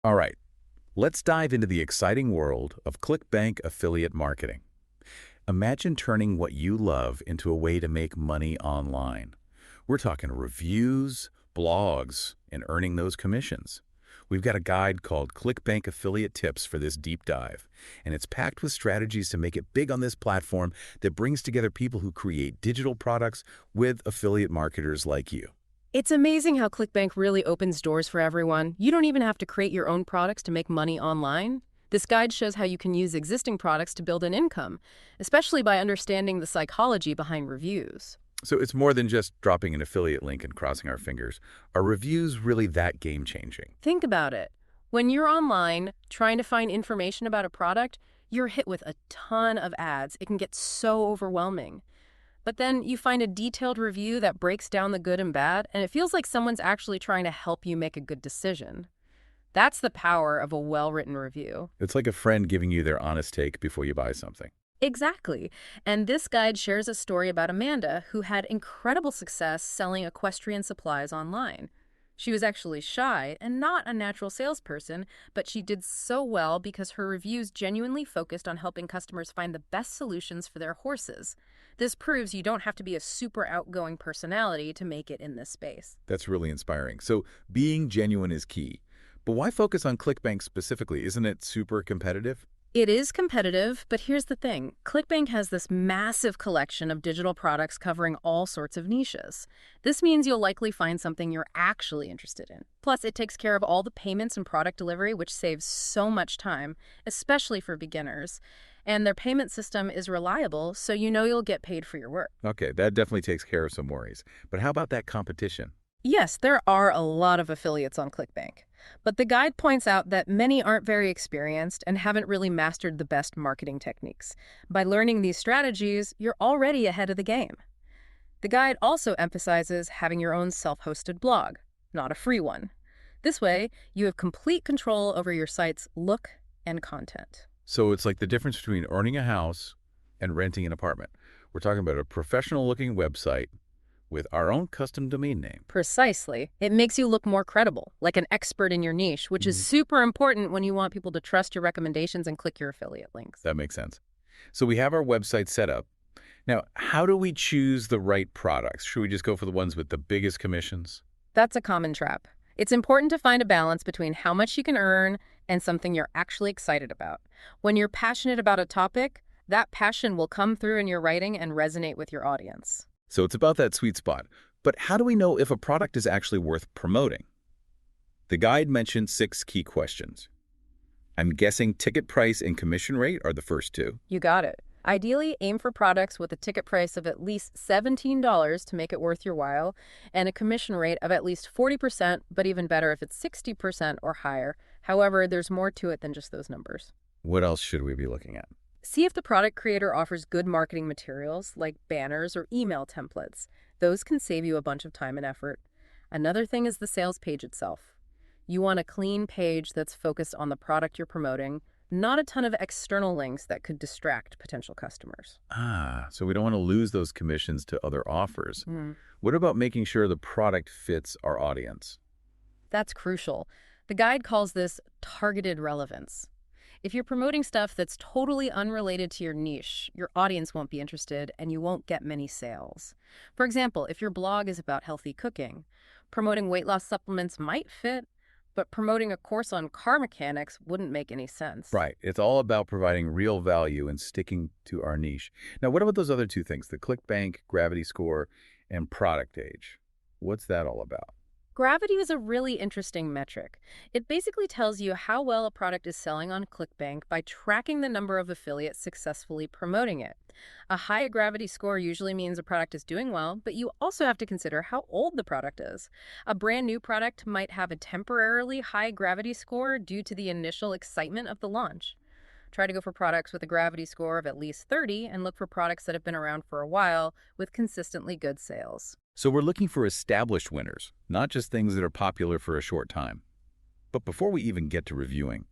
All right, let's dive into the exciting world of ClickBank affiliate marketing. Imagine turning what you love into a way to make money online. We're talking reviews, blogs, and earning those commissions. We've got a guide called ClickBank Affiliate Tips for this deep dive, and it's packed with strategies to make it big on this platform that brings together people who create digital products with affiliate marketers like you. It's amazing how ClickBank really opens doors for everyone. You don't even have to create your own products to make money online. This guide shows how you can use existing products to build an income, especially by understanding the psychology behind reviews. So it's more than just dropping an affiliate link and crossing our fingers. Are reviews really that game-changing? Think about it. When you're online trying to find information about a product, you're hit with a ton of ads. It can get so overwhelming. But then you find a detailed review that breaks down the good and bad, and it feels like someone's actually trying to help you make a good decision. That's the power of a well-written review. It's like a friend giving you their honest take before you buy something. Exactly. And this guide shares a story about Amanda, who had incredible success selling equestrian supplies online. She was actually shy and not a natural salesperson, but she did so well because her reviews genuinely focused on helping customers find the best solutions for their horses. This proves you don't have to be a super outgoing personality to make it in this space. That's really inspiring. So being genuine is key. But why focus on ClickBank specifically? Isn't it super competitive? It is competitive, but here's the thing. ClickBank has this massive collection of digital products covering all sorts of niches. This means you'll likely find something you're actually interested in. Plus, it takes care of all the payments and product delivery, which saves so much time, especially for beginners. And their payment system is reliable, so you know you'll get paid for your work. Okay, that definitely takes care of some worries. But how about that competition? Yes, there are a lot of affiliates on ClickBank, but the guide points out that many aren't very experienced and haven't really mastered the best marketing techniques. By learning these strategies, you're already ahead of the game. The guide also emphasizes having your own self-hosted blog, not a free one. This way, you have complete control over your site's look and content. So it's like the difference between owning a house and renting an apartment. We're talking about a professional-looking website with our own custom domain name. Precisely. It makes you look more credible, like an expert in your niche, which is super important when you want people to trust your recommendations and click your affiliate links. That makes sense. So we have our website set up. Now, how do we choose the right products? Should we just go for the ones with the biggest commissions? That's a common trap. It's important to find a balance between how much you can earn and something you're actually excited about. When you're passionate about a topic, that passion will come through in your writing and resonate with your audience. So it's about that sweet spot. But how do we know if a product is actually worth promoting? The guide mentioned 6 key questions. I'm guessing ticket price and commission rate are the first 2. You got it. Ideally, aim for products with a ticket price of at least $17 to make it worth your while, and a commission rate of at least 40%, but even better if it's 60% or higher. However, there's more to it than just those numbers. What else should we be looking at? See if the product creator offers good marketing materials like banners or email templates. Those can save you a bunch of time and effort. Another thing is the sales page itself. You want a clean page that's focused on the product you're promoting, not a ton of external links that could distract potential customers. So we don't want to lose those commissions to other offers. What about making sure the product fits our audience? That's crucial. The guide calls this targeted relevance. If you're promoting stuff that's totally unrelated to your niche, your audience won't be interested and you won't get many sales. For example, if your blog is about healthy cooking, promoting weight loss supplements might fit, but promoting a course on car mechanics wouldn't make any sense. Right. It's all about providing real value and sticking to our niche. Now, what about those other 2 things, the ClickBank, Gravity Score, and product age? What's that all about? Gravity is a really interesting metric. It basically tells you how well a product is selling on ClickBank by tracking the number of affiliates successfully promoting it. A high gravity score usually means a product is doing well, but you also have to consider how old the product is. A brand new product might have a temporarily high gravity score due to the initial excitement of the launch. Try to go for products with a gravity score of at least 30 and look for products that have been around for a while with consistently good sales. So we're looking for established winners, not just things that are popular for a short time. But before we even get to reviewing,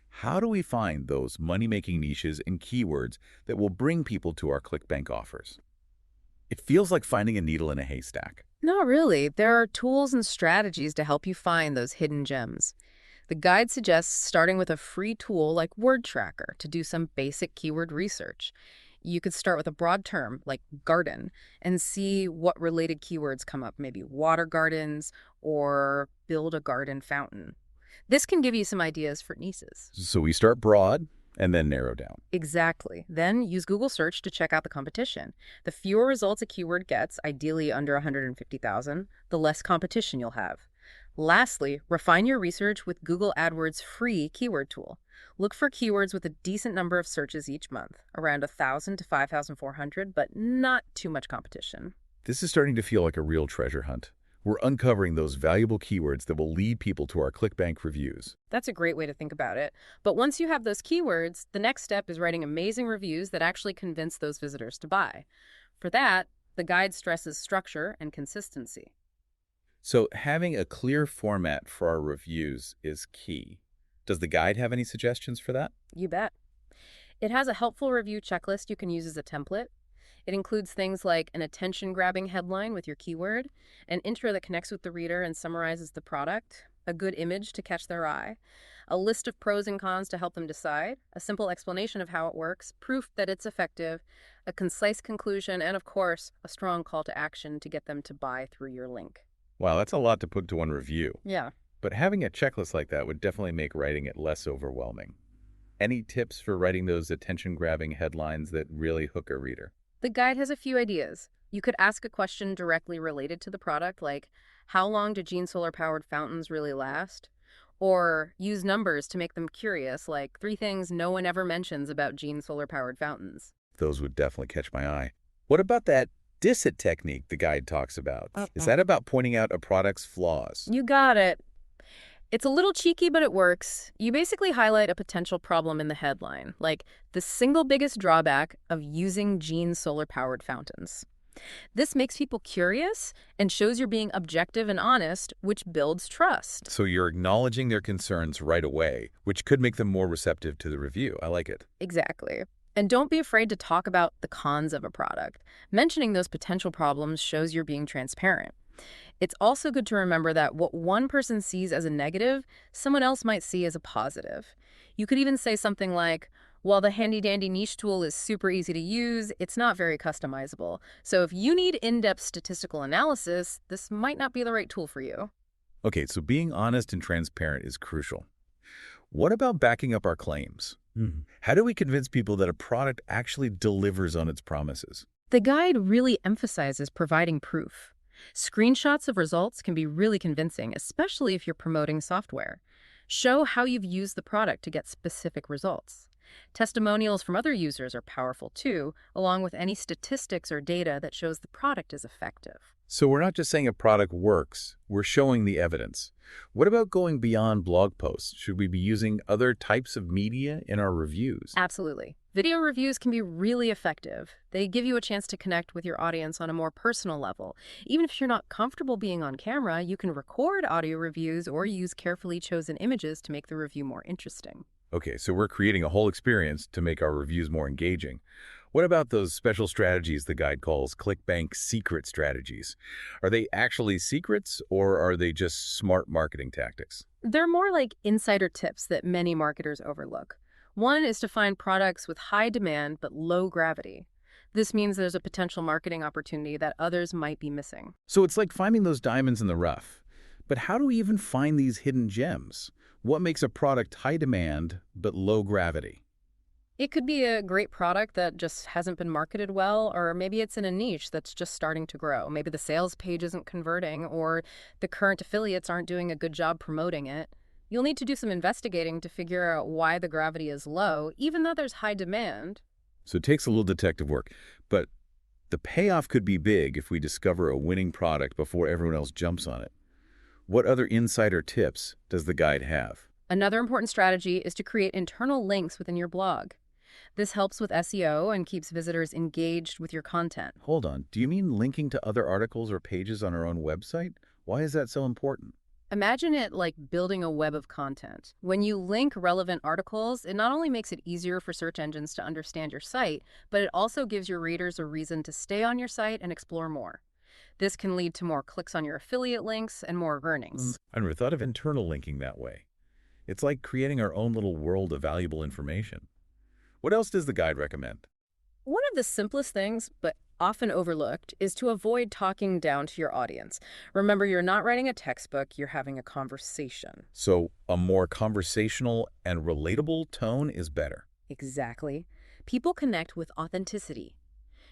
how do we find those money-making niches and keywords that will bring people to our ClickBank offers? It feels like finding a needle in a haystack. Not really. There are tools and strategies to help you find those hidden gems. The guide suggests starting with a free tool like Word Tracker to do some basic keyword research. You could start with a broad term like garden and see what related keywords come up, maybe water gardens or build a garden fountain. This can give you some ideas for niches. So we start broad and then narrow down. Exactly. Then use Google Search to check out the competition. The fewer results a keyword gets, ideally under 150,000, the less competition you'll have. Lastly, refine your research with Google AdWords' free keyword tool. Look for keywords with a decent number of searches each month, around 1,000 to 5,400, but not too much competition. This is starting to feel like a real treasure hunt. We're uncovering those valuable keywords that will lead people to our ClickBank reviews. That's a great way to think about it. But once you have those keywords, the next step is writing amazing reviews that actually convince those visitors to buy. For that, the guide stresses structure and consistency. So having a clear format for our reviews is key. Does the guide have any suggestions for that? You bet. It has a helpful review checklist you can use as a template. It includes things like an attention-grabbing headline with your keyword, an intro that connects with the reader and summarizes the product, a good image to catch their eye, a list of pros and cons to help them decide, a simple explanation of how it works, proof that it's effective, a concise conclusion, and of course, a strong call to action to get them to buy through your link. Wow, that's a lot to put to one review. Yeah. But having a checklist like that would definitely make writing it less overwhelming. Any tips for writing those attention-grabbing headlines that really hook a reader? The guide has a few ideas. You could ask a question directly related to the product, like, how long do Gene solar-powered fountains really last? Or use numbers to make them curious, like 3 things no one ever mentions about Gene solar-powered fountains. Those would definitely catch my eye. What about that DISIT technique the guide talks about? Is that about pointing out a product's flaws? You got it. It's a little cheeky, but it works. You basically highlight a potential problem in the headline, like the single biggest drawback of using Gene solar-powered fountains. This makes people curious and shows you're being objective and honest, which builds trust. So you're acknowledging their concerns right away, which could make them more receptive to the review. I like it. Exactly. And don't be afraid to talk about the cons of a product. Mentioning those potential problems shows you're being transparent. It's also good to remember that what one person sees as a negative, someone else might see as a positive. You could even say something like, while the handy-dandy niche tool is super easy to use, it's not very customizable. So if you need in-depth statistical analysis, this might not be the right tool for you. Okay, so being honest and transparent is crucial. What about backing up our claims? How do we convince people that a product actually delivers on its promises? The guide really emphasizes providing proof. Screenshots of results can be really convincing, especially if you're promoting software. Show how you've used the product to get specific results. Testimonials from other users are powerful too, along with any statistics or data that shows the product is effective. So we're not just saying a product works, we're showing the evidence. What about going beyond blog posts? Should we be using other types of media in our reviews? Absolutely. Video reviews can be really effective. They give you a chance to connect with your audience on a more personal level. Even if you're not comfortable being on camera, you can record audio reviews or use carefully chosen images to make the review more interesting. Okay, so we're creating a whole experience to make our reviews more engaging. What about those special strategies the guide calls ClickBank secret strategies? Are they actually secrets or are they just smart marketing tactics? They're more like insider tips that many marketers overlook. One is to find products with high demand but low gravity. This means there's a potential marketing opportunity that others might be missing. So it's like finding those diamonds in the rough. But how do we even find these hidden gems? What makes a product high demand but low gravity? It could be a great product that just hasn't been marketed well, or maybe it's in a niche that's just starting to grow. Maybe the sales page isn't converting, or the current affiliates aren't doing a good job promoting it. You'll need to do some investigating to figure out why the gravity is low, even though there's high demand. So it takes a little detective work, but the payoff could be big if we discover a winning product before everyone else jumps on it. What other insider tips does the guide have? Another important strategy is to create internal links within your blog. This helps with SEO and keeps visitors engaged with your content. Hold on, do you mean linking to other articles or pages on our own website? Why is that so important? Imagine it like building a web of content. When you link relevant articles, it not only makes it easier for search engines to understand your site, but it also gives your readers a reason to stay on your site and explore more. This can lead to more clicks on your affiliate links and more earnings. I never thought of internal linking that way. It's like creating our own little world of valuable information. What else does the guide recommend? One of the simplest things, but often overlooked, is to avoid talking down to your audience. Remember, you're not writing a textbook, you're having a conversation. So a more conversational and relatable tone is better. Exactly. People connect with authenticity.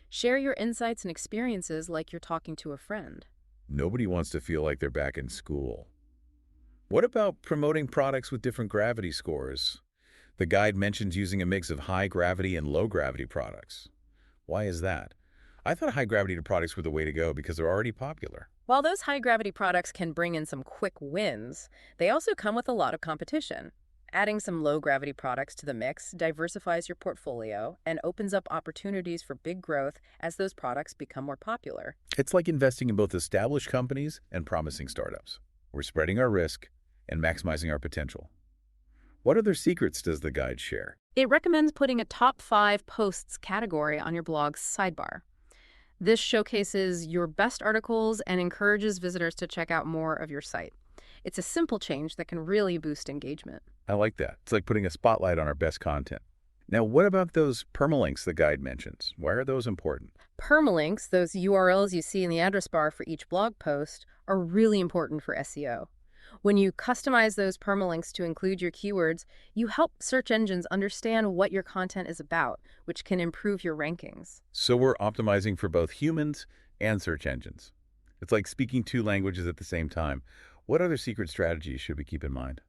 Share your insights and experiences like you're talking to a friend. Nobody wants to feel like they're back in school. What about promoting products with different gravity scores? The guide mentions using a mix of high gravity and low gravity products. Why is that? I thought high gravity products were the way to go because they're already popular. While those high-gravity products can bring in some quick wins, they also come with a lot of competition. Adding some low-gravity products to the mix diversifies your portfolio and opens up opportunities for big growth as those products become more popular. It's like investing in both established companies and promising startups. We're spreading our risk and maximizing our potential. What other secrets does the guide share? It recommends putting a top 5 posts category on your blog's sidebar. This showcases your best articles and encourages visitors to check out more of your site. It's a simple change that can really boost engagement. I like that. It's like putting a spotlight on our best content. Now, what about those permalinks the guide mentions? Why are those important? Permalinks, those URLs you see in the address bar for each blog post, are really important for SEO. When you customize those permalinks to include your keywords, you help search engines understand what your content is about, which can improve your rankings. So we're optimizing for both humans and search engines. It's like speaking two languages at the same time. What other secret strategies should we keep in mind?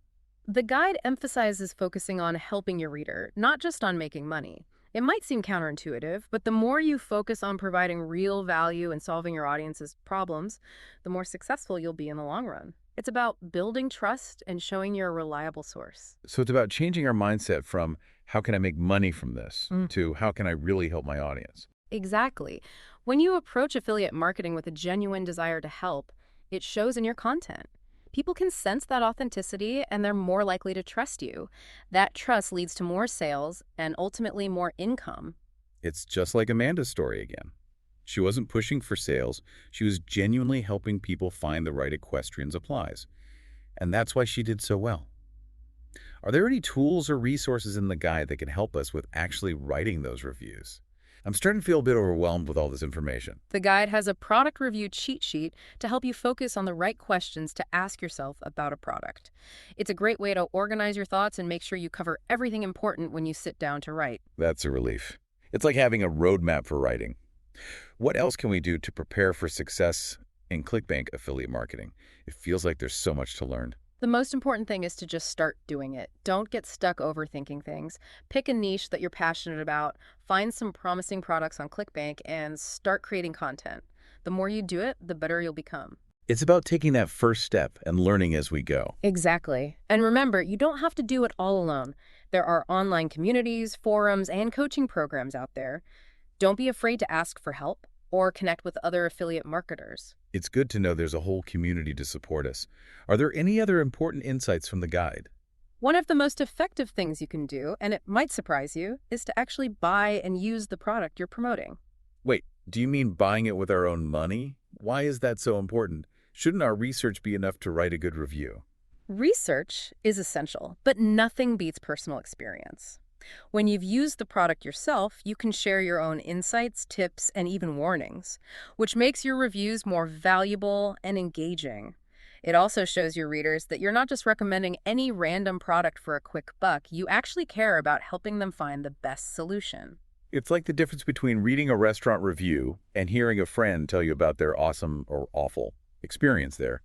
The guide emphasizes focusing on helping your reader, not just on making money. It might seem counterintuitive, but the more you focus on providing real value and solving your audience's problems, the more successful you'll be in the long run. It's about building trust and showing you're a reliable source. So it's about changing our mindset from how can I make money from this to how can I really help my audience? Exactly. When you approach affiliate marketing with a genuine desire to help, it shows in your content. People can sense that authenticity and they're more likely to trust you. That trust leads to more sales and ultimately more income. It's just like Amanda's story again. She wasn't pushing for sales. She was genuinely helping people find the right equestrian supplies. And that's why she did so well. Are there any tools or resources in the guide that can help us with actually writing those reviews? I'm starting to feel a bit overwhelmed with all this information. The guide has a product review cheat sheet to help you focus on the right questions to ask yourself about a product. It's a great way to organize your thoughts and make sure you cover everything important when you sit down to write. That's a relief. It's like having a roadmap for writing. What else can we do to prepare for success in ClickBank affiliate marketing? It feels like there's so much to learn. The most important thing is to just start doing it. Don't get stuck overthinking things. Pick a niche that you're passionate about, find some promising products on ClickBank, and start creating content. The more you do it, the better you'll become. It's about taking that first step and learning as we go. Exactly. And remember, you don't have to do it all alone. There are online communities, forums, and coaching programs out there. Don't be afraid to ask for help or connect with other affiliate marketers. It's good to know there's a whole community to support us. Are there any other important insights from the guide? One of the most effective things you can do, and it might surprise you, is to actually buy and use the product you're promoting. Wait, do you mean buying it with our own money? Why is that so important? Shouldn't our research be enough to write a good review? Research is essential, but nothing beats personal experience. When you've used the product yourself, you can share your own insights, tips, and even warnings, which makes your reviews more valuable and engaging. It also shows your readers that you're not just recommending any random product for a quick buck, you actually care about helping them find the best solution. It's like the difference between reading a restaurant review and hearing a friend tell you about their awesome or awful experience there.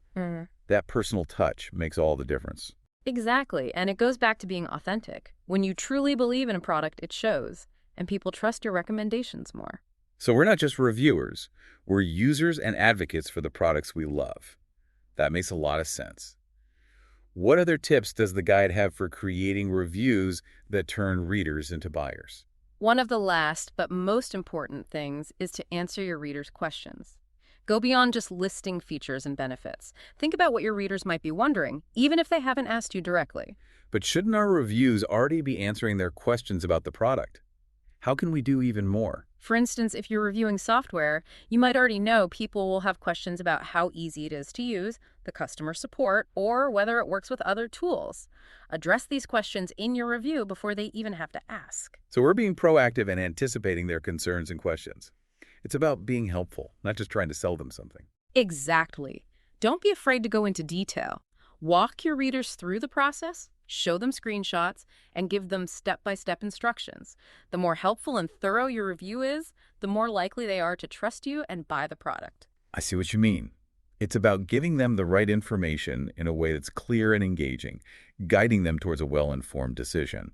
That personal touch makes all the difference. Exactly, and it goes back to being authentic. When you truly believe in a product, it shows, and people trust your recommendations more. So we're not just reviewers, we're users and advocates for the products we love. That makes a lot of sense. What other tips does the guide have for creating reviews that turn readers into buyers? One of the last but most important things is to answer your readers' questions. Go beyond just listing features and benefits. Think about what your readers might be wondering, even if they haven't asked you directly. But shouldn't our reviews already be answering their questions about the product? How can we do even more? For instance, if you're reviewing software, you might already know people will have questions about how easy it is to use, the customer support, or whether it works with other tools. Address these questions in your review before they even have to ask. So we're being proactive and anticipating their concerns and questions. It's about being helpful, not just trying to sell them something. Exactly. Don't be afraid to go into detail. Walk your readers through the process, show them screenshots, and give them step-by-step instructions. The more helpful and thorough your review is, the more likely they are to trust you and buy the product. I see what you mean. It's about giving them the right information in a way that's clear and engaging, guiding them towards a well-informed decision.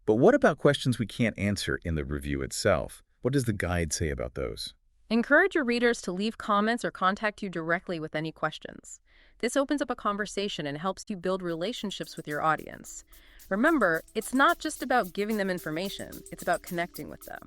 But what about questions we can't answer in the review itself? What does the guide say about those? Encourage your readers to leave comments or contact you directly with any questions. This opens up a conversation and helps you build relationships with your audience. Remember, it's not just about giving them information, it's about connecting with them.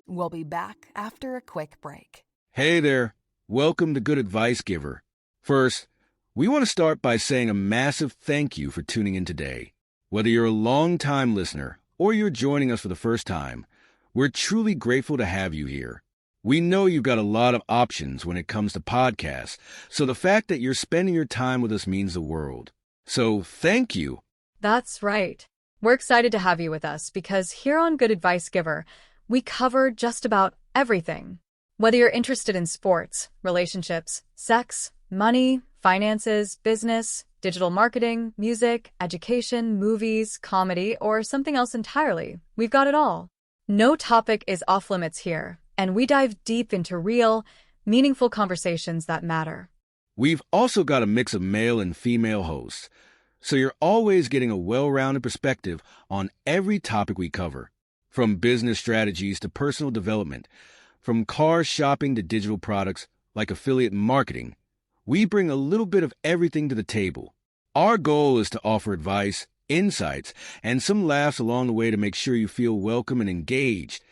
We'll be back after a quick break. Hey there. Welcome to Good Advice Giver. First, we want to start by saying a massive thank you for tuning in today. Whether you're a long-time listener or you're joining us for the first time, we're truly grateful to have you here. We know you've got a lot of options when it comes to podcasts, so the fact that you're spending your time with us means the world. So thank you. That's right. We're excited to have you with us because here on Good Advice Giver, we cover just about everything. Whether you're interested in sports, relationships, sex, money, finances, business, digital marketing, music, education, movies, comedy, or something else entirely, we've got it all. No topic is off limits here, and we dive deep into real, meaningful conversations that matter. We've also got a mix of male and female hosts, so you're always getting a well-rounded perspective on every topic we cover, from business strategies to personal development, from car shopping to digital products like affiliate marketing. We bring a little bit of everything to the table. Our goal is to offer advice, insights, and some laughs along the way to make sure you feel welcome and engaged,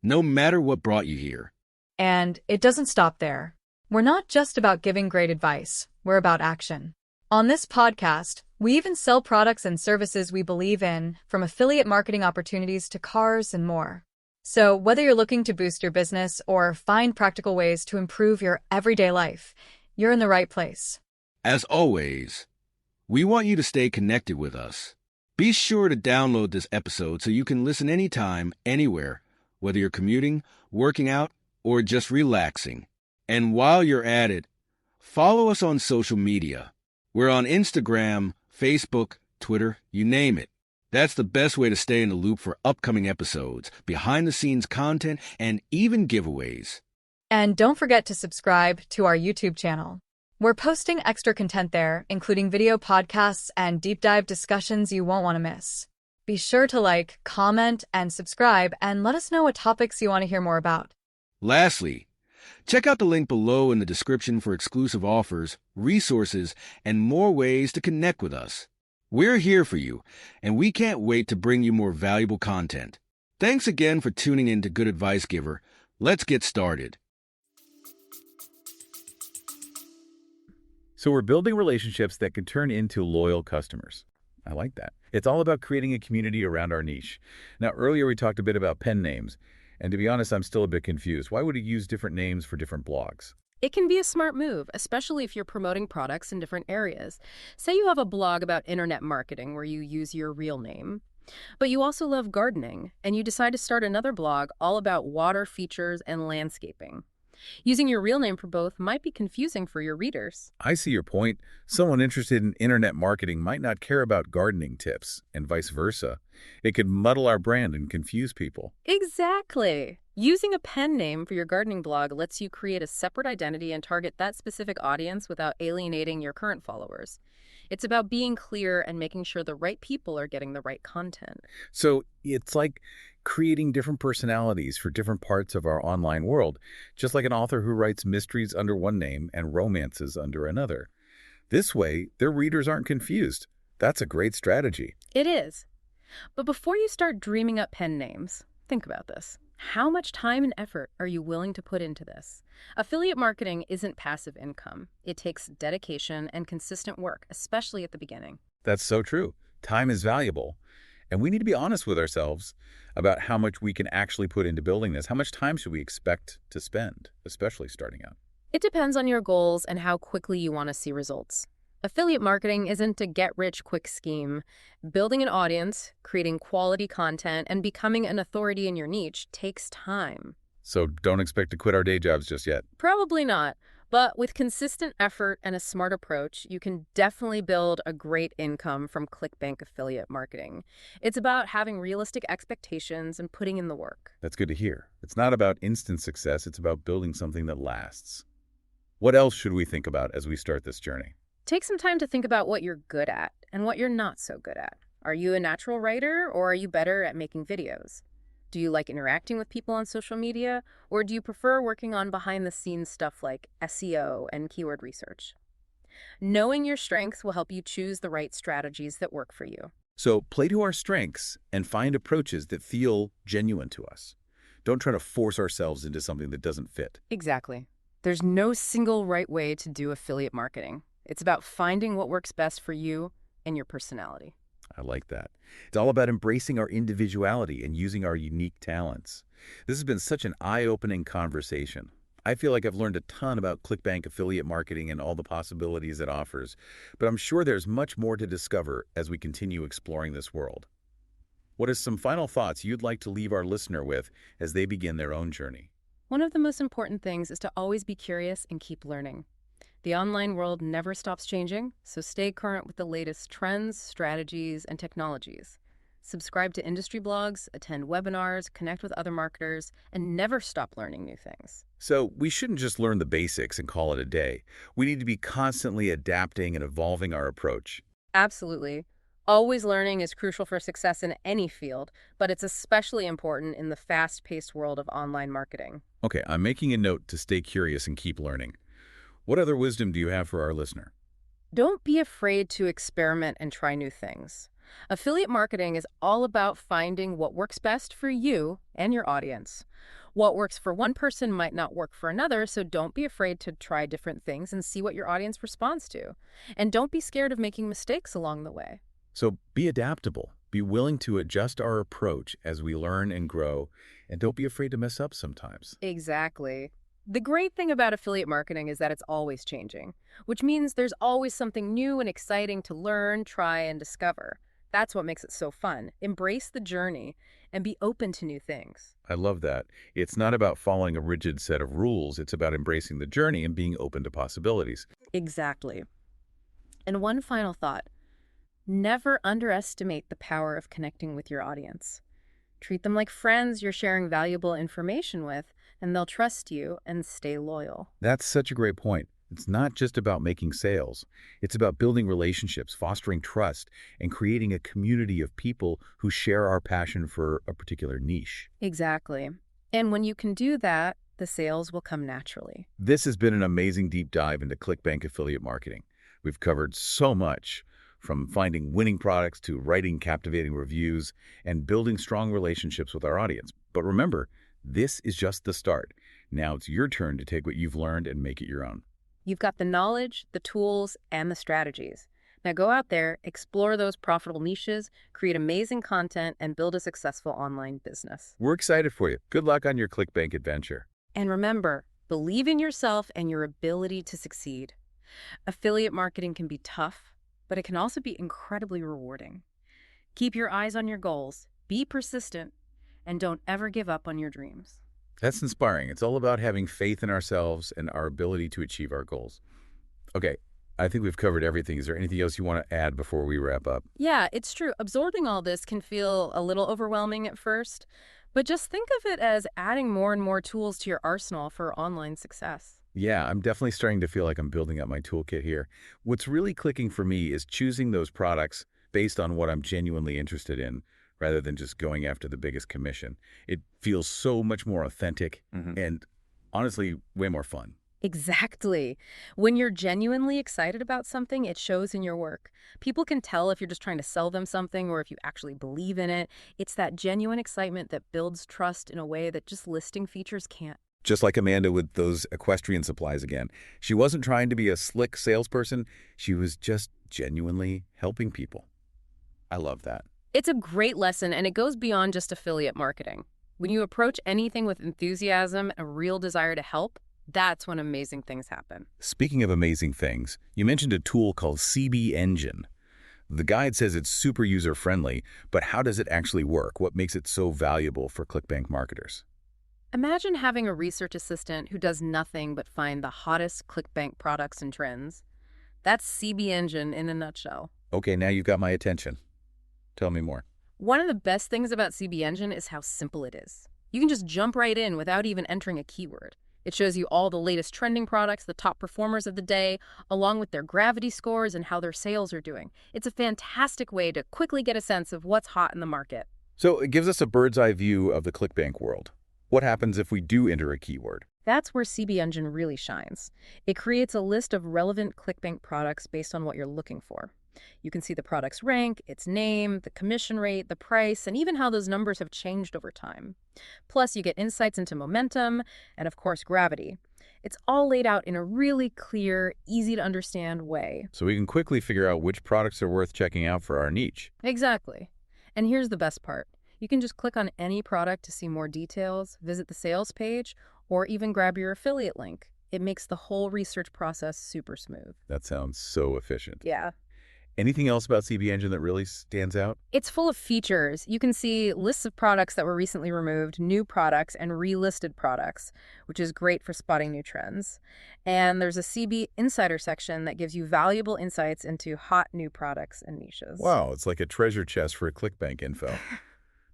no matter what brought you here. And it doesn't stop there. We're not just about giving great advice, we're about action. On this podcast, we even sell products and services we believe in, from affiliate marketing opportunities to cars and more. So whether you're looking to boost your business or find practical ways to improve your everyday life, you're in the right place. As always, we want you to stay connected with us. Be sure to download this episode so you can listen anytime, anywhere, whether you're commuting, working out, or just relaxing. And while you're at it, follow us on social media. We're on Instagram, Facebook, Twitter, you name it. That's the best way to stay in the loop for upcoming episodes, behind-the-scenes content, and even giveaways. And don't forget to subscribe to our YouTube channel. We're posting extra content there, including video podcasts and deep dive discussions you won't want to miss. Be sure to like, comment, and subscribe, and let us know what topics you want to hear more about. Lastly, check out the link below in the description for exclusive offers, resources, and more ways to connect with us. We're here for you, and we can't wait to bring you more valuable content. Thanks again for tuning in to Good Advice Giver. Let's get started. So we're building relationships that can turn into loyal customers. I like that. It's all about creating a community around our niche. Now, earlier we talked a bit about pen names, and to be honest, I'm still a bit confused. Why would you use different names for different blogs? It can be a smart move, especially if you're promoting products in different areas. Say you have a blog about internet marketing where you use your real name, but you also love gardening, and you decide to start another blog all about water features and landscaping. Using your real name for both might be confusing for your readers. I see your point. Someone interested in internet marketing might not care about gardening tips, and vice versa. It could muddle our brand and confuse people. Exactly. Using a pen name for your gardening blog lets you create a separate identity and target that specific audience without alienating your current followers. It's about being clear and making sure the right people are getting the right content. So it's like creating different personalities for different parts of our online world, just like an author who writes mysteries under one name and romances under another. This way, their readers aren't confused. That's a great strategy. It is. But before you start dreaming up pen names, think about this. How much time and effort are you willing to put into this? Affiliate marketing isn't passive income. It takes dedication and consistent work, especially at the beginning. That's so true. Time is valuable. And we need to be honest with ourselves about how much we can actually put into building this. How much time should we expect to spend, especially starting out? It depends on your goals and how quickly you want to see results. Affiliate marketing isn't a get-rich-quick scheme. Building an audience, creating quality content, and becoming an authority in your niche takes time. So don't expect to quit our day jobs just yet. Probably not, but with consistent effort and a smart approach, you can definitely build a great income from ClickBank affiliate marketing. It's about having realistic expectations and putting in the work. That's good to hear. It's not about instant success. It's about building something that lasts. What else should we think about as we start this journey? Take some time to think about what you're good at and what you're not so good at. Are you a natural writer, or are you better at making videos? Do you like interacting with people on social media, or do you prefer working on behind-the-scenes stuff like SEO and keyword research? Knowing your strengths will help you choose the right strategies that work for you. So play to our strengths and find approaches that feel genuine to us. Don't try to force ourselves into something that doesn't fit. Exactly. There's no single right way to do affiliate marketing. It's about finding what works best for you and your personality. I like that. It's all about embracing our individuality and using our unique talents. This has been such an eye-opening conversation. I feel like I've learned a ton about ClickBank affiliate marketing and all the possibilities it offers, but I'm sure there's much more to discover as we continue exploring this world. What are some final thoughts you'd like to leave our listener with as they begin their own journey? One of the most important things is to always be curious and keep learning. The online world never stops changing, so stay current with the latest trends, strategies, and technologies. Subscribe to industry blogs, attend webinars, connect with other marketers, and never stop learning new things. So we shouldn't just learn the basics and call it a day. We need to be constantly adapting and evolving our approach. Absolutely. Always learning is crucial for success in any field, but it's especially important in the fast-paced world of online marketing. Okay, I'm making a note to stay curious and keep learning. What other wisdom do you have for our listener? Don't be afraid to experiment and try new things. Affiliate marketing is all about finding what works best for you and your audience. What works for one person might not work for another, so don't be afraid to try different things and see what your audience responds to. And don't be scared of making mistakes along the way. So be adaptable. Be willing to adjust our approach as we learn and grow, and don't be afraid to mess up sometimes. Exactly. The great thing about affiliate marketing is that it's always changing, which means there's always something new and exciting to learn, try, and discover. That's what makes it so fun. Embrace the journey and be open to new things. I love that. It's not about following a rigid set of rules. It's about embracing the journey and being open to possibilities. Exactly. And one final thought. Never underestimate the power of connecting with your audience. Treat them like friends you're sharing valuable information with, and they'll trust you and stay loyal. That's such a great point. It's not just about making sales. It's about building relationships, fostering trust, and creating a community of people who share our passion for a particular niche. Exactly. And when you can do that, the sales will come naturally. This has been an amazing deep dive into ClickBank affiliate marketing. We've covered so much, from finding winning products to writing captivating reviews and building strong relationships with our audience. But remember, this is just the start. Now it's your turn to take what you've learned and make it your own. You've got the knowledge, the tools, and the strategies. Now go out there, explore those profitable niches, create amazing content, and build a successful online business. We're excited for you. Good luck on your ClickBank adventure. And remember, believe in yourself and your ability to succeed. Affiliate marketing can be tough, but it can also be incredibly rewarding. Keep your eyes on your goals, be persistent, and don't ever give up on your dreams. That's inspiring. It's all about having faith in ourselves and our ability to achieve our goals. Okay, I think we've covered everything. Is there anything else you want to add before we wrap up? Yeah, it's true. Absorbing all this can feel a little overwhelming at first, but just think of it as adding more and more tools to your arsenal for online success. Yeah, I'm definitely starting to feel like I'm building up my toolkit here. What's really clicking for me is choosing those products based on what I'm genuinely interested in, rather than just going after the biggest commission. It feels so much more authentic and honestly way more fun. Exactly. When you're genuinely excited about something, it shows in your work. People can tell if you're just trying to sell them something or if you actually believe in it. It's that genuine excitement that builds trust in a way that just listing features can't. Just like Amanda with those equestrian supplies again. She wasn't trying to be a slick salesperson. She was just genuinely helping people. I love that. It's a great lesson, and it goes beyond just affiliate marketing. When you approach anything with enthusiasm and a real desire to help, that's when amazing things happen. Speaking of amazing things, you mentioned a tool called CB Engine. The guide says it's super user-friendly, but how does it actually work? What makes it so valuable for ClickBank marketers? Imagine having a research assistant who does nothing but find the hottest ClickBank products and trends. That's CB Engine in a nutshell. Okay, now you've got my attention. Tell me more. One of the best things about CB Engine is how simple it is. You can just jump right in without even entering a keyword. It shows you all the latest trending products, the top performers of the day, along with their gravity scores and how their sales are doing. It's a fantastic way to quickly get a sense of what's hot in the market. So it gives us a bird's eye view of the ClickBank world. What happens if we do enter a keyword? That's where CB Engine really shines. It creates a list of relevant ClickBank products based on what you're looking for. You can see the product's rank, its name, the commission rate, the price, and even how those numbers have changed over time. Plus, you get insights into momentum and, of course, gravity. It's all laid out in a really clear, easy-to-understand way. So we can quickly figure out which products are worth checking out for our niche. Exactly. And here's the best part. You can just click on any product to see more details, visit the sales page, or even grab your affiliate link. It makes the whole research process super smooth. That sounds so efficient. Yeah. Anything else about CB Engine that really stands out? It's full of features. You can see lists of products that were recently removed, new products, and relisted products, which is great for spotting new trends. And there's a CB Insider section that gives you valuable insights into hot new products and niches. Wow, it's like a treasure chest for ClickBank info.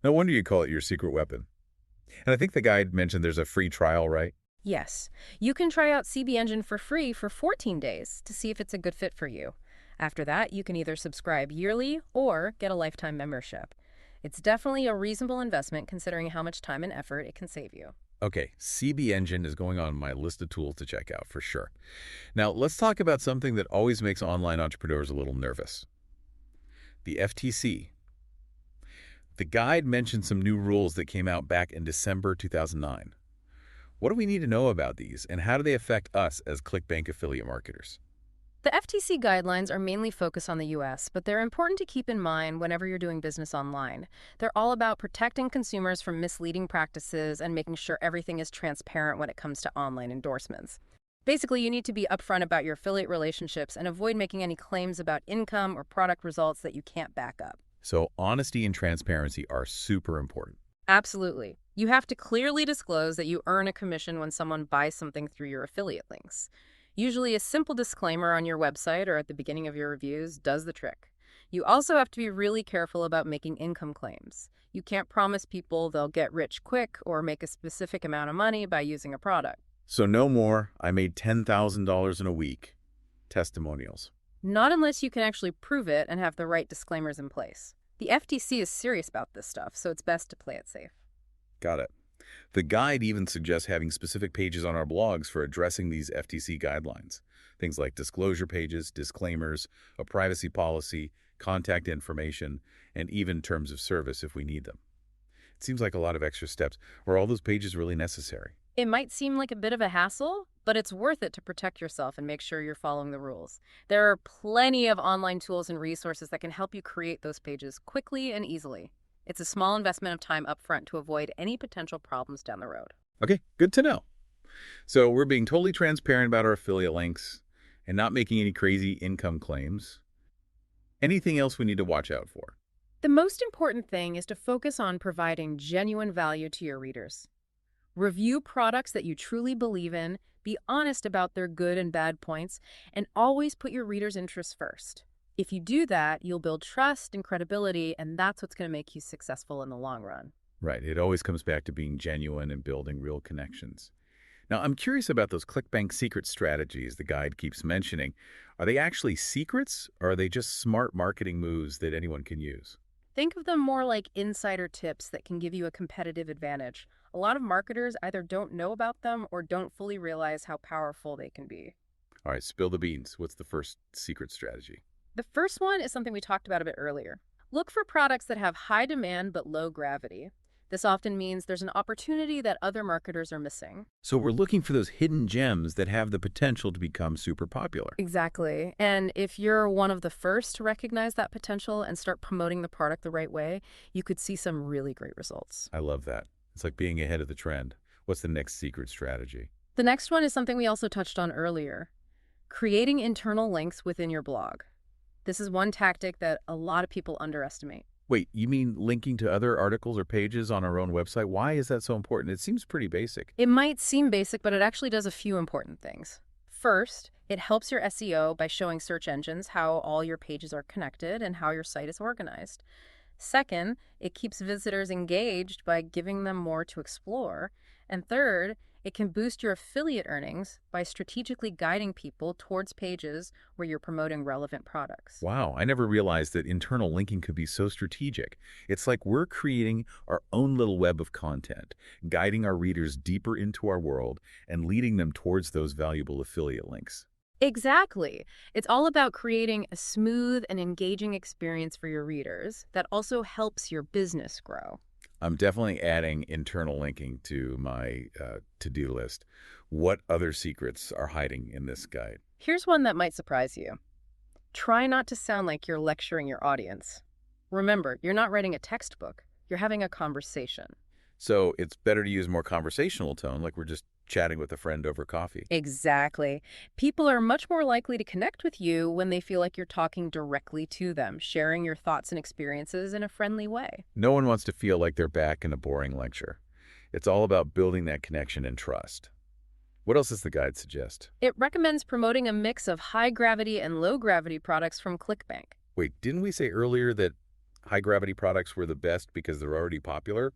No wonder you call it your secret weapon. And I think the guide mentioned there's a free trial, right? Yes. You can try out CB Engine for free for 14 days to see if it's a good fit for you. After that, you can either subscribe yearly or get a lifetime membership. It's definitely a reasonable investment considering how much time and effort it can save you. Okay, CB Engine is going on my list of tools to check out for sure. Now, let's talk about something that always makes online entrepreneurs a little nervous. The FTC. The guide mentioned some new rules that came out back in December 2009. What do we need to know about these, and how do they affect us as ClickBank affiliate marketers? The FTC guidelines are mainly focused on the U.S., but they're important to keep in mind whenever you're doing business online. They're all about protecting consumers from misleading practices and making sure everything is transparent when it comes to online endorsements. Basically, you need to be upfront about your affiliate relationships and avoid making any claims about income or product results that you can't back up. So honesty and transparency are super important. Absolutely. You have to clearly disclose that you earn a commission when someone buys something through your affiliate links. Usually a simple disclaimer on your website or at the beginning of your reviews does the trick. You also have to be really careful about making income claims. You can't promise people they'll get rich quick or make a specific amount of money by using a product. So no more, I made $10,000 in a week. Testimonials. Not unless you can actually prove it and have the right disclaimers in place. The FTC is serious about this stuff, so it's best to play it safe. Got it. The guide even suggests having specific pages on our blogs for addressing these FTC guidelines. Things like disclosure pages, disclaimers, a privacy policy, contact information, and even terms of service if we need them. It seems like a lot of extra steps. Are all those pages really necessary? It might seem like a bit of a hassle, but it's worth it to protect yourself and make sure you're following the rules. There are plenty of online tools and resources that can help you create those pages quickly and easily. It's a small investment of time up front to avoid any potential problems down the road. Okay, good to know. So we're being totally transparent about our affiliate links and not making any crazy income claims. Anything else we need to watch out for? The most important thing is to focus on providing genuine value to your readers. Review products that you truly believe in, be honest about their good and bad points, and always put your readers' interests first. If you do that, you'll build trust and credibility, and that's what's going to make you successful in the long run. Right. It always comes back to being genuine and building real connections. Now, I'm curious about those ClickBank secret strategies the guide keeps mentioning. Are they actually secrets, or are they just smart marketing moves that anyone can use? Think of them more like insider tips that can give you a competitive advantage. A lot of marketers either don't know about them or don't fully realize how powerful they can be. All right, spill the beans. What's the first secret strategy? The first one is something we talked about a bit earlier. Look for products that have high demand but low gravity. This often means there's an opportunity that other marketers are missing. So we're looking for those hidden gems that have the potential to become super popular. Exactly. And if you're one of the first to recognize that potential and start promoting the product the right way, you could see some really great results. I love that. It's like being ahead of the trend. What's the next secret strategy? The next one is something we also touched on earlier, creating internal links within your blog. This is one tactic that a lot of people underestimate. Wait, you mean linking to other articles or pages on our own website? Why is that so important? It seems pretty basic. It might seem basic, but it actually does a few important things. First, it helps your SEO by showing search engines how all your pages are connected and how your site is organized. Second, it keeps visitors engaged by giving them more to explore. And third, it can boost your affiliate earnings by strategically guiding people towards pages where you're promoting relevant products. Wow, I never realized that internal linking could be so strategic. It's like we're creating our own little web of content, guiding our readers deeper into our world and leading them towards those valuable affiliate links. Exactly. It's all about creating a smooth and engaging experience for your readers that also helps your business grow. I'm definitely adding internal linking to my to-do list. What other secrets are hiding in this guide? Here's one that might surprise you. Try not to sound like you're lecturing your audience. Remember, you're not writing a textbook. You're having a conversation. So it's better to use more conversational tone, like we're just chatting with a friend over coffee. Exactly. People are much more likely to connect with you when they feel like you're talking directly to them, sharing your thoughts and experiences in a friendly way. No one wants to feel like they're back in a boring lecture. It's all about building that connection and trust. What else does the guide suggest? It recommends promoting a mix of high-gravity and low-gravity products from ClickBank. Wait, didn't we say earlier that high-gravity products were the best because they're already popular?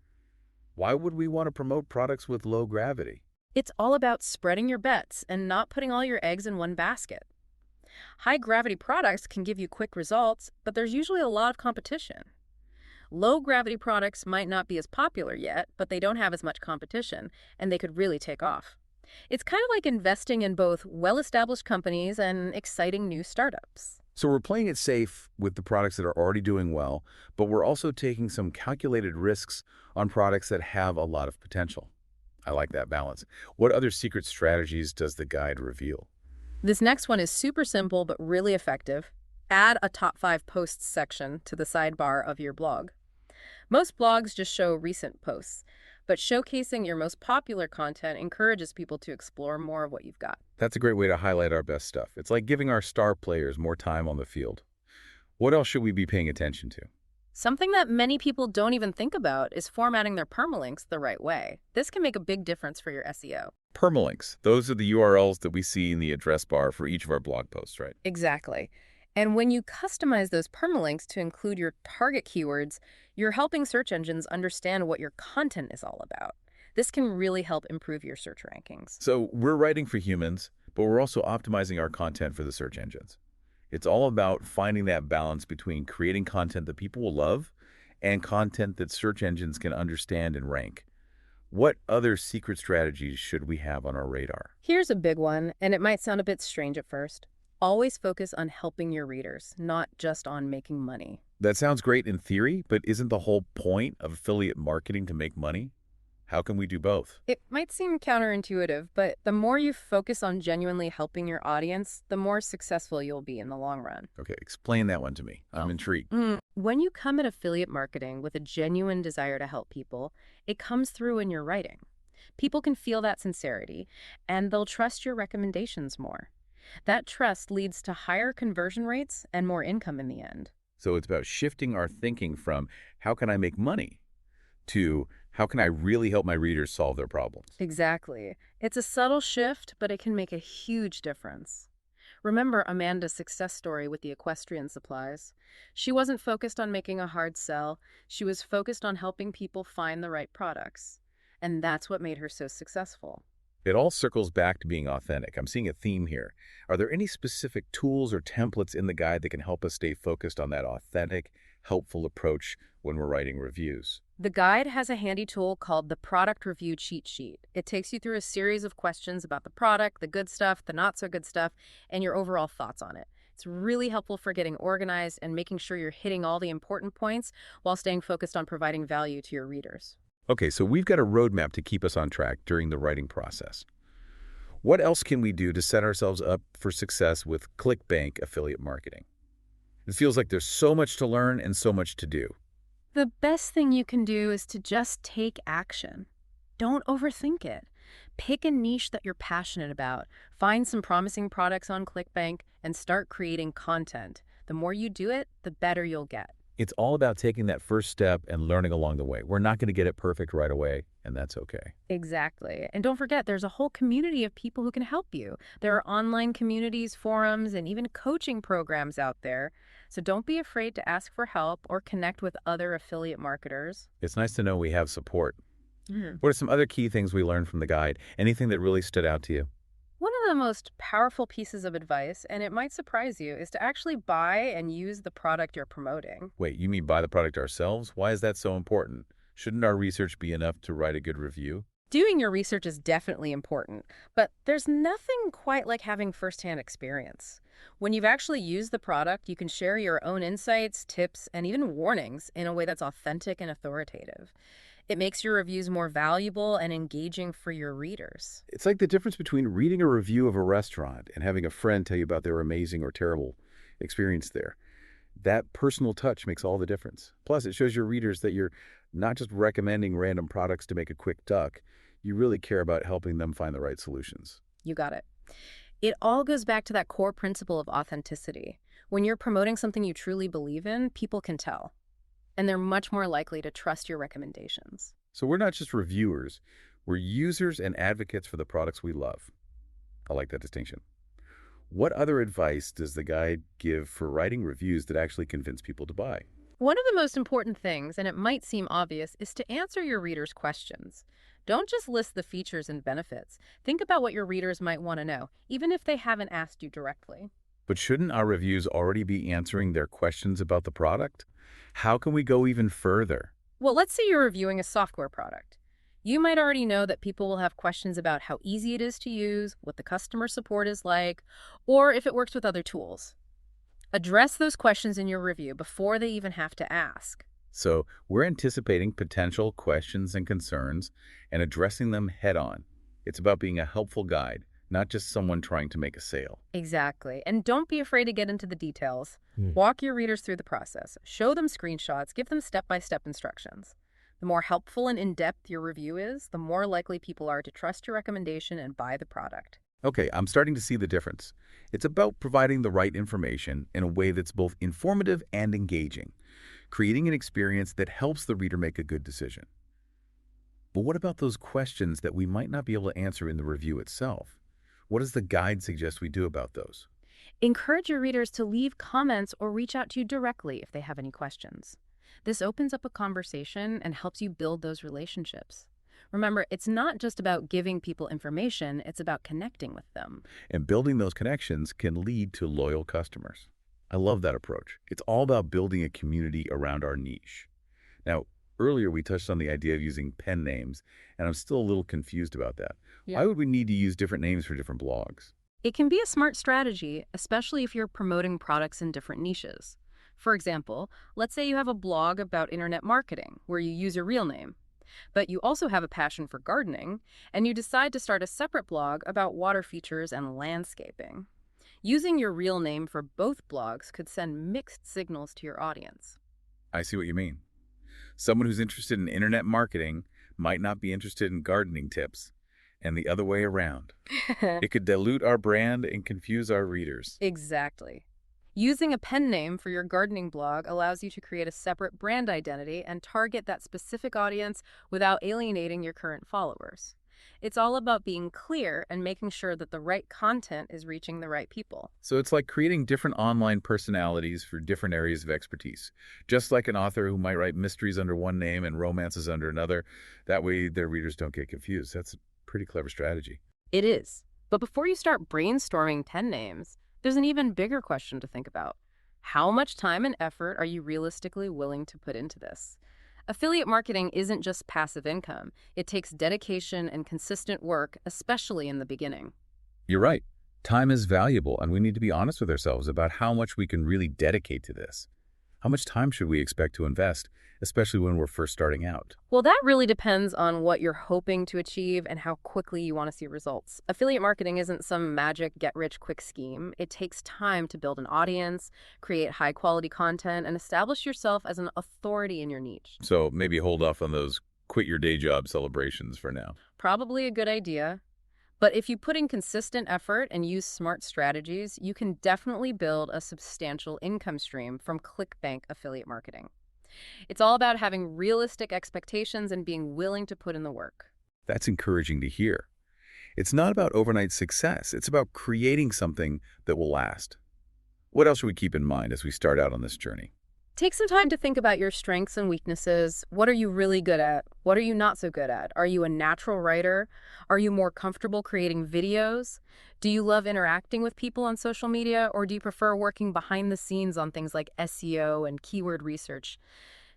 Why would we want to promote products with low gravity? It's all about spreading your bets and not putting all your eggs in one basket. High-gravity products can give you quick results, but there's usually a lot of competition. Low-gravity products might not be as popular yet, but they don't have as much competition, and they could really take off. It's kind of like investing in both well-established companies and exciting new startups. So we're playing it safe with the products that are already doing well, but we're also taking some calculated risks on products that have a lot of potential. I like that balance. What other secret strategies does the guide reveal? This next one is super simple but really effective. Add a top 5 posts section to the sidebar of your blog. Most blogs just show recent posts, but showcasing your most popular content encourages people to explore more of what you've got. That's a great way to highlight our best stuff. It's like giving our star players more time on the field. What else should we be paying attention to? Something that many people don't even think about is formatting their permalinks the right way. This can make a big difference for your SEO. Permalinks. Those are the URLs that we see in the address bar for each of our blog posts, right? Exactly. And when you customize those permalinks to include your target keywords, you're helping search engines understand what your content is all about. This can really help improve your search rankings. So we're writing for humans, but we're also optimizing our content for the search engines. It's all about finding that balance between creating content that people will love and content that search engines can understand and rank. What other secret strategies should we have on our radar? Here's a big one, and it might sound a bit strange at first. Always focus on helping your readers, not just on making money. That sounds great in theory, but isn't the whole point of affiliate marketing to make money? How can we do both? It might seem counterintuitive, but the more you focus on genuinely helping your audience, the more successful you'll be in the long run. Okay, explain that one to me. I'm intrigued. When you come at affiliate marketing with a genuine desire to help people, it comes through in your writing. People can feel that sincerity, and they'll trust your recommendations more. That trust leads to higher conversion rates and more income in the end. So it's about shifting our thinking from how can I make money to how can I really help my readers solve their problems? Exactly. It's a subtle shift, but it can make a huge difference. Remember Amanda's success story with the equestrian supplies. She wasn't focused on making a hard sell. She was focused on helping people find the right products. And that's what made her so successful. It all circles back to being authentic. I'm seeing a theme here. Are there any specific tools or templates in the guide that can help us stay focused on that authentic, helpful approach when we're writing reviews? The guide has a handy tool called the Product Review Cheat Sheet. It takes you through a series of questions about the product, the good stuff, the not so good stuff, and your overall thoughts on it. It's really helpful for getting organized and making sure you're hitting all the important points while staying focused on providing value to your readers. Okay, so we've got a roadmap to keep us on track during the writing process. What else can we do to set ourselves up for success with ClickBank affiliate marketing? It feels like there's so much to learn and so much to do. The best thing you can do is to just take action. Don't overthink it. Pick a niche that you're passionate about. Find some promising products on ClickBank and start creating content. The more you do it, the better you'll get. It's all about taking that first step and learning along the way. We're not going to get it perfect right away, and that's okay. Exactly. And don't forget, there's a whole community of people who can help you. There are online communities, forums, and even coaching programs out there. So don't be afraid to ask for help or connect with other affiliate marketers. It's nice to know we have support. Mhm. What are some other key things we learned from the guide? Anything that really stood out to you? One of the most powerful pieces of advice, and it might surprise you, is to actually buy and use the product you're promoting. Wait, you mean buy the product ourselves? Why is that so important? Shouldn't our research be enough to write a good review? Doing your research is definitely important, but there's nothing quite like having firsthand experience. When you've actually used the product, you can share your own insights, tips, and even warnings in a way that's authentic and authoritative. It makes your reviews more valuable and engaging for your readers. It's like the difference between reading a review of a restaurant and having a friend tell you about their amazing or terrible experience there. That personal touch makes all the difference. Plus, it shows your readers that you're not just recommending random products to make a quick buck. You really care about helping them find the right solutions. You got it. It all goes back to that core principle of authenticity. When you're promoting something you truly believe in, people can tell, and they're much more likely to trust your recommendations. So we're not just reviewers. We're users and advocates for the products we love. I like that distinction. What other advice does the guide give for writing reviews that actually convince people to buy? One of the most important things, and it might seem obvious, is to answer your readers' questions. Don't just list the features and benefits. Think about what your readers might want to know, even if they haven't asked you directly. But shouldn't our reviews already be answering their questions about the product? How can we go even further? Well, let's say you're reviewing a software product. You might already know that people will have questions about how easy it is to use, what the customer support is like, or if it works with other tools. Address those questions in your review before they even have to ask. So we're anticipating potential questions and concerns and addressing them head on. It's about being a helpful guide, not just someone trying to make a sale. Exactly. And don't be afraid to get into the details. Walk your readers through the process. Show them screenshots. Give them step-by-step instructions. The more helpful and in-depth your review is, the more likely people are to trust your recommendation and buy the product. Okay, I'm starting to see the difference. It's about providing the right information in a way that's both informative and engaging, creating an experience that helps the reader make a good decision. But what about those questions that we might not be able to answer in the review itself? What does the guide suggest we do about those? Encourage your readers to leave comments or reach out to you directly if they have any questions. This opens up a conversation and helps you build those relationships. Remember, it's not just about giving people information, it's about connecting with them. And building those connections can lead to loyal customers. I love that approach. It's all about building a community around our niche. Now, earlier we touched on the idea of using pen names, and I'm still a little confused about that. Yeah. Why would we need to use different names for different blogs? It can be a smart strategy, especially if you're promoting products in different niches. For example, let's say you have a blog about internet marketing where you use your real name, but you also have a passion for gardening, and you decide to start a separate blog about water features and landscaping. Using your real name for both blogs could send mixed signals to your audience. I see what you mean. Someone who's interested in internet marketing might not be interested in gardening tips, and the other way around. It could dilute our brand and confuse our readers. Exactly. Using a pen name for your gardening blog allows you to create a separate brand identity and target that specific audience without alienating your current followers. It's all about being clear and making sure that the right content is reaching the right people. So it's like creating different online personalities for different areas of expertise. Just like an author who might write mysteries under one name and romances under another. That way their readers don't get confused. That's a pretty clever strategy. It is. But before you start brainstorming pen names, there's an even bigger question to think about. How much time and effort are you realistically willing to put into this? Affiliate marketing isn't just passive income. It takes dedication and consistent work, especially in the beginning. You're right. Time is valuable, and we need to be honest with ourselves about how much we can really dedicate to this. How much time should we expect to invest, especially when we're first starting out? Well, that really depends on what you're hoping to achieve and how quickly you want to see results. Affiliate marketing isn't some magic get-rich-quick scheme. It takes time to build an audience, create high-quality content, and establish yourself as an authority in your niche. So maybe hold off on those quit your day job celebrations for now. Probably a good idea. But if you put in consistent effort and use smart strategies, you can definitely build a substantial income stream from ClickBank affiliate marketing. It's all about having realistic expectations and being willing to put in the work. That's encouraging to hear. It's not about overnight success. It's about creating something that will last. What else should we keep in mind as we start out on this journey? Take some time to think about your strengths and weaknesses. What are you really good at? What are you not so good at? Are you a natural writer? Are you more comfortable creating videos? Do you love interacting with people on social media, or do you prefer working behind the scenes on things like SEO and keyword research?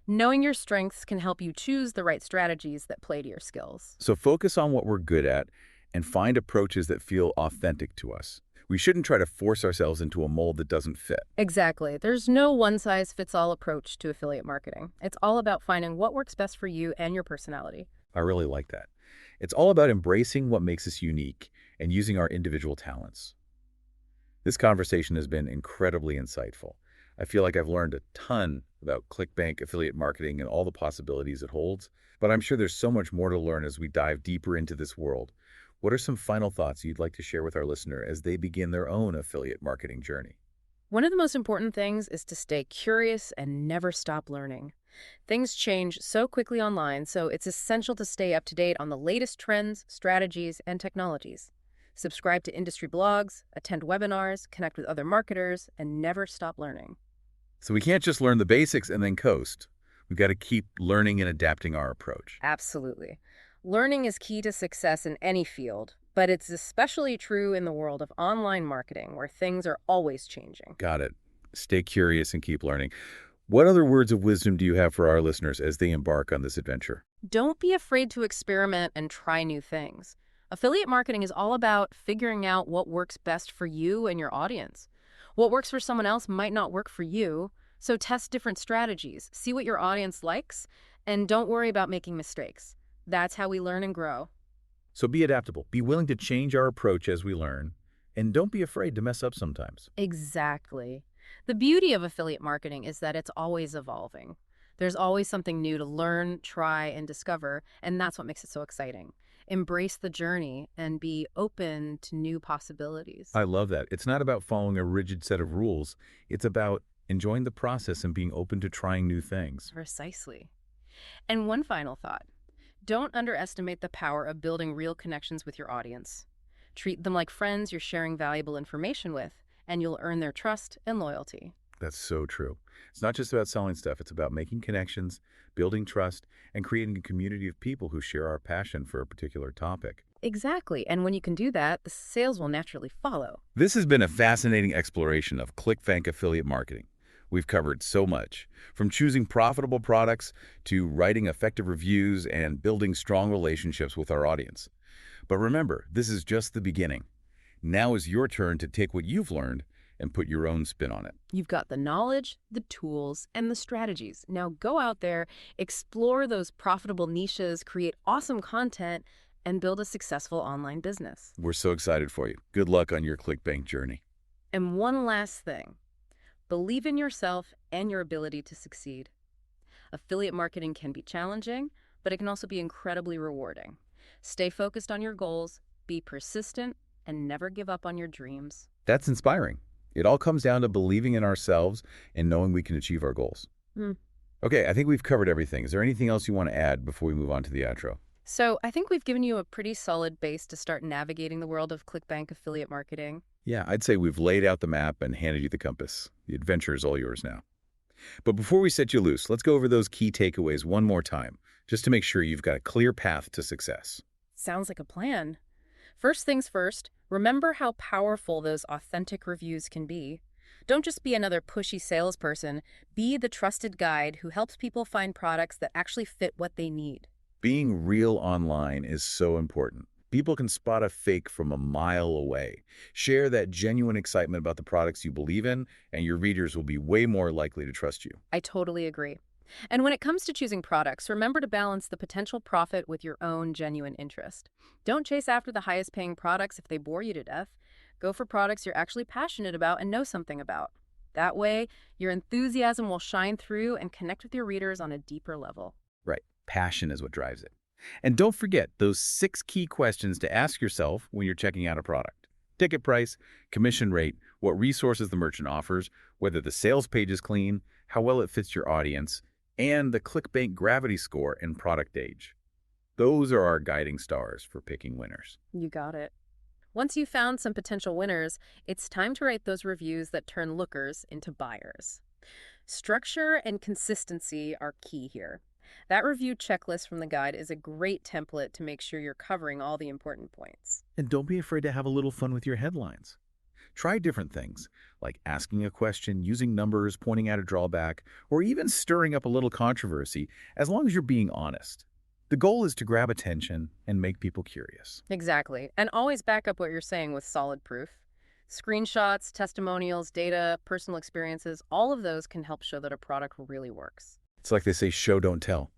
Knowing your strengths can help you choose the right strategies that play to your skills. So focus on what we're good at and find approaches that feel authentic to us. We shouldn't try to force ourselves into a mold that doesn't fit. Exactly. There's no one-size-fits-all approach to affiliate marketing. It's all about finding what works best for you and your personality. I really like that. It's all about embracing what makes us unique and using our individual talents. This conversation has been incredibly insightful. I feel like I've learned a ton about ClickBank affiliate marketing and all the possibilities it holds, but I'm sure there's so much more to learn as we dive deeper into this world. What are some final thoughts you'd like to share with our listener as they begin their own affiliate marketing journey? One of the most important things is to stay curious and never stop learning. Things change so quickly online, so it's essential to stay up to date on the latest trends, strategies, and technologies. Subscribe to industry blogs, attend webinars, connect with other marketers, and never stop learning. So we can't just learn the basics and then coast. We've got to keep learning and adapting our approach. Absolutely. Learning is key to success in any field, but it's especially true in the world of online marketing, where things are always changing. Got it. Stay curious and keep learning. What other words of wisdom do you have for our listeners as they embark on this adventure? Don't be afraid to experiment and try new things. Affiliate marketing is all about figuring out what works best for you and your audience. What works for someone else might not work for you, so test different strategies, see what your audience likes, and don't worry about making mistakes. That's how we learn and grow. So be adaptable. Be willing to change our approach as we learn, and don't be afraid to mess up sometimes. Exactly. The beauty of affiliate marketing is that it's always evolving. There's always something new to learn, try, and discover, and that's what makes it so exciting. Embrace the journey and be open to new possibilities. I love that. It's not about following a rigid set of rules. It's about enjoying the process and being open to trying new things. Precisely. And one final thought. Don't underestimate the power of building real connections with your audience. Treat them like friends you're sharing valuable information with, and you'll earn their trust and loyalty. That's so true. It's not just about selling stuff. It's about making connections, building trust, and creating a community of people who share our passion for a particular topic. Exactly. And when you can do that, the sales will naturally follow. This has been a fascinating exploration of ClickBank affiliate marketing. We've covered so much, from choosing profitable products to writing effective reviews and building strong relationships with our audience. But remember, this is just the beginning. Now is your turn to take what you've learned and put your own spin on it. You've got the knowledge, the tools, and the strategies. Now go out there, explore those profitable niches, create awesome content, and build a successful online business. We're so excited for you. Good luck on your ClickBank journey. And one last thing. Believe in yourself and your ability to succeed. Affiliate marketing can be challenging, but it can also be incredibly rewarding. Stay focused on your goals, be persistent, and never give up on your dreams. That's inspiring. It all comes down to believing in ourselves and knowing we can achieve our goals. Okay, I think we've covered everything. Is there anything else you want to add before we move on to the outro? So I think we've given you a pretty solid base to start navigating the world of ClickBank affiliate marketing. Yeah, I'd say we've laid out the map and handed you the compass. The adventure is all yours now. But before we set you loose, let's go over those key takeaways one more time, just to make sure you've got a clear path to success. Sounds like a plan. First things first, remember how powerful those authentic reviews can be. Don't just be another pushy salesperson. Be the trusted guide who helps people find products that actually fit what they need. Being real online is so important. People can spot a fake from a mile away. Share that genuine excitement about the products you believe in, and your readers will be way more likely to trust you. I totally agree. And when it comes to choosing products, remember to balance the potential profit with your own genuine interest. Don't chase after the highest paying products if they bore you to death. Go for products you're actually passionate about and know something about. That way, your enthusiasm will shine through and connect with your readers on a deeper level. Right. Passion is what drives it. And don't forget those 6 key questions to ask yourself when you're checking out a product. Ticket price, commission rate, what resources the merchant offers, whether the sales page is clean, how well it fits your audience, and the ClickBank gravity score and product age. Those are our guiding stars for picking winners. You got it. Once you've found some potential winners, it's time to write those reviews that turn lookers into buyers. Structure and consistency are key here. That review checklist from the guide is a great template to make sure you're covering all the important points. And don't be afraid to have a little fun with your headlines. Try different things, like asking a question, using numbers, pointing out a drawback, or even stirring up a little controversy, as long as you're being honest. The goal is to grab attention and make people curious. Exactly. And always back up what you're saying with solid proof. Screenshots, testimonials, data, personal experiences, all of those can help show that a product really works. It's like they say, show, don't tell.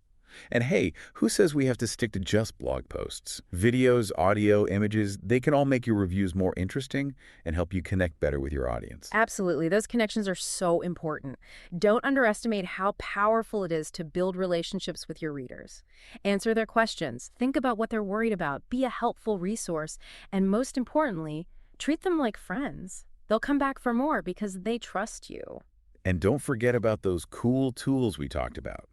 And hey, who says we have to stick to just blog posts? Videos, audio, images, they can all make your reviews more interesting and help you connect better with your audience. Absolutely. Those connections are so important. Don't underestimate how powerful it is to build relationships with your readers. Answer their questions. Think about what they're worried about. Be a helpful resource. And most importantly, treat them like friends. They'll come back for more because they trust you. And don't forget about those cool tools we talked about.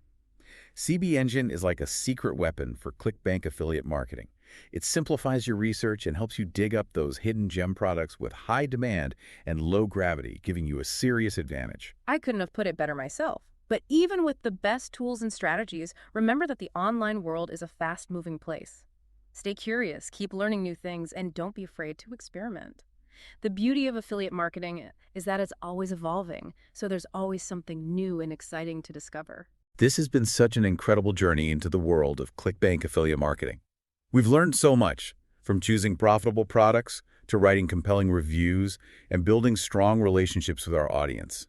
CB Engine is like a secret weapon for ClickBank affiliate marketing. It simplifies your research and helps you dig up those hidden gem products with high demand and low gravity, giving you a serious advantage. I couldn't have put it better myself. But even with the best tools and strategies, remember that the online world is a fast-moving place. Stay curious, keep learning new things, and don't be afraid to experiment. The beauty of affiliate marketing is that it's always evolving, so there's always something new and exciting to discover. This has been such an incredible journey into the world of ClickBank affiliate marketing. We've learned so much, from choosing profitable products to writing compelling reviews and building strong relationships with our audience.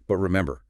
But remember,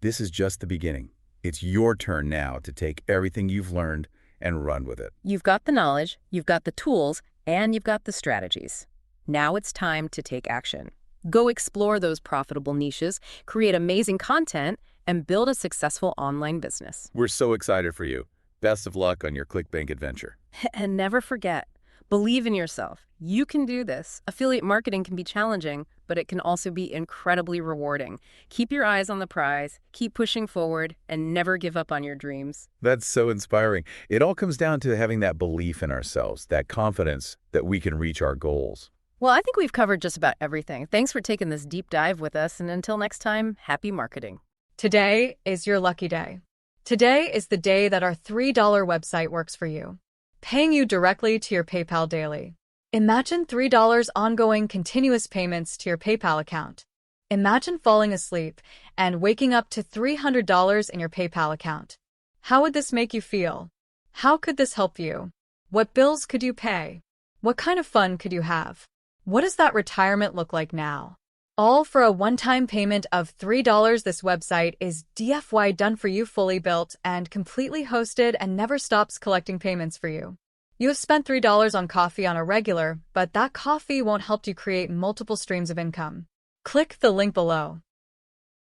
this is just the beginning. It's your turn now to take everything you've learned and run with it. You've got the knowledge, you've got the tools, and you've got the strategies. Now it's time to take action. Go explore those profitable niches, create amazing content, and build a successful online business. We're so excited for you. Best of luck on your ClickBank adventure. And never forget, believe in yourself. You can do this. Affiliate marketing can be challenging, but it can also be incredibly rewarding. Keep your eyes on the prize, keep pushing forward, and never give up on your dreams. That's so inspiring. It all comes down to having that belief in ourselves, that confidence that we can reach our goals. Well, I think we've covered just about everything. Thanks for taking this deep dive with us, and until next time, happy marketing. Today is your lucky day. Today is the day that our $3 website works for you, paying you directly to your PayPal daily. Imagine $3 ongoing continuous payments to your PayPal account. Imagine falling asleep and waking up to $300 in your PayPal account. How would this make you feel? How could this help you? What bills could you pay? What kind of fun could you have? What does that retirement look like now? All for a one-time payment of $3. This website is DFY done for you, fully built and completely hosted, and never stops collecting payments for you. You have spent $3 on coffee on a regular, but that coffee won't help you create multiple streams of income. Click the link below.